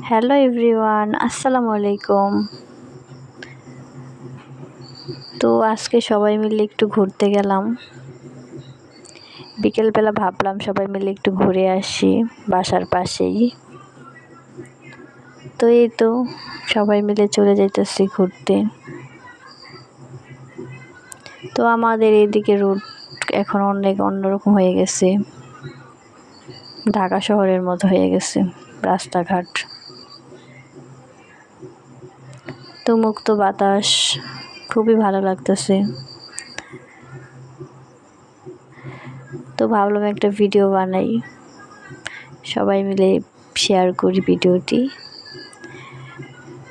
Hello everyone, আসসালামু আলাইকুম। তো আজকে সবাই মিলে একটু ঘুরতে গেলাম। বিকেলবেলা ভাবলাম সবাই মিলে একটু ঘুরে আসি বাসার পাশেই। তো এই তো সবাই মিলে চলে যাইতেছি ঘুরতে। তো আমাদের এদিকে রোড এখন অনেক অন্যরকম হয়ে গেছে, ঢাকা শহরের মতো হয়ে গেছে রাস্তাঘাট। তো মুক্ত বাতাস, খুবই ভালো লাগতেছে। তো ভাবলাম একটা ভিডিও বানাই, সবাই মিলে শেয়ার করি ভিডিওটি।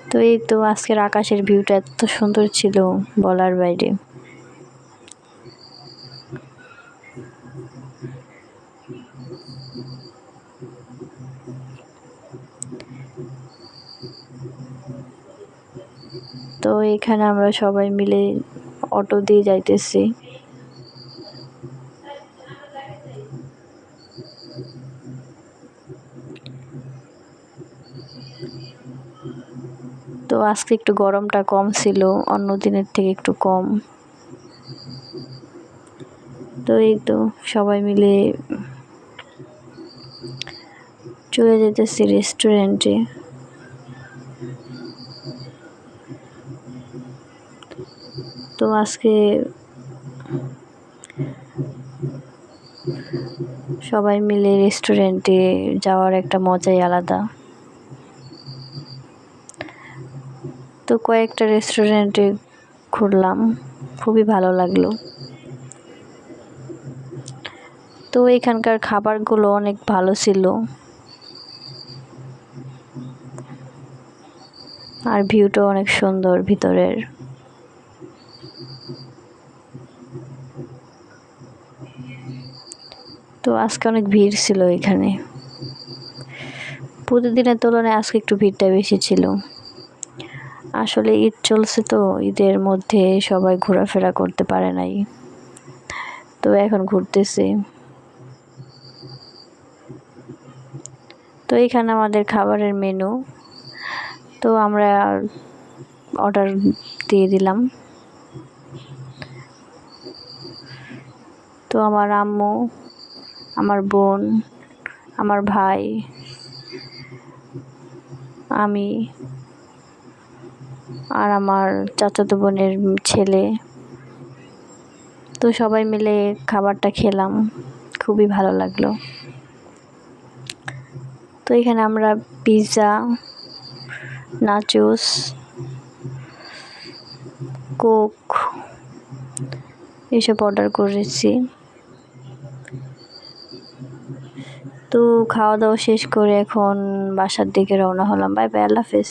তো এই তো আজকের আকাশের ভিউটা এত সুন্দর ছিল বলার বাইরে। তো এখানে আমরা সবাই মিলে অটো দিয়ে যাইতেছি। তো আজকে একটু গরমটা কম ছিল, অন্য দিনের থেকে একটু কম। তো এই তো সবাই মিলে চলে যেতেছি রেস্টুরেন্টে। তো আজকে সবাই মিলে রেস্টুরেন্টে যাওয়ার একটা মজাই আলাদা। তো কয়েকটা রেস্টুরেন্টে ঘুরলাম, খুবই ভালো লাগলো। তো এখানকার খাবারগুলো অনেক ভালো ছিল, আর ভিউটাও অনেক সুন্দর ভিতরের। তো আজকে অনেক ভিড় ছিল এখানে, প্রতিদিনের তুলনায় আজকে একটু ভিড়টা বেশি ছিল। আসলে ঈদ চলছে, তো ঈদের মধ্যে সবাই ঘোরাফেরা করতে পারে নাই, তো এখন ঘুরতেছে। তো এখানে আমাদের খাবারের মেনু, তো আমরা অর্ডার দিয়ে দিলাম। তো আমার আম্মু, আমার বোন, আমার ভাই, আমি আর আমার চাচাতো বোনের ছেলে, তো সবাই মিলে খাবারটা খেলাম, খুবই ভালো লাগলো। তো এখানে আমরা পিৎজা, নাচোস, কোক এসব অর্ডার করেছি। তো খাওয়া দাওয়া শেষ করে এখন বাসার দিকে রওনা হলাম। বাই বাই, আল্লাহ হাফেজ।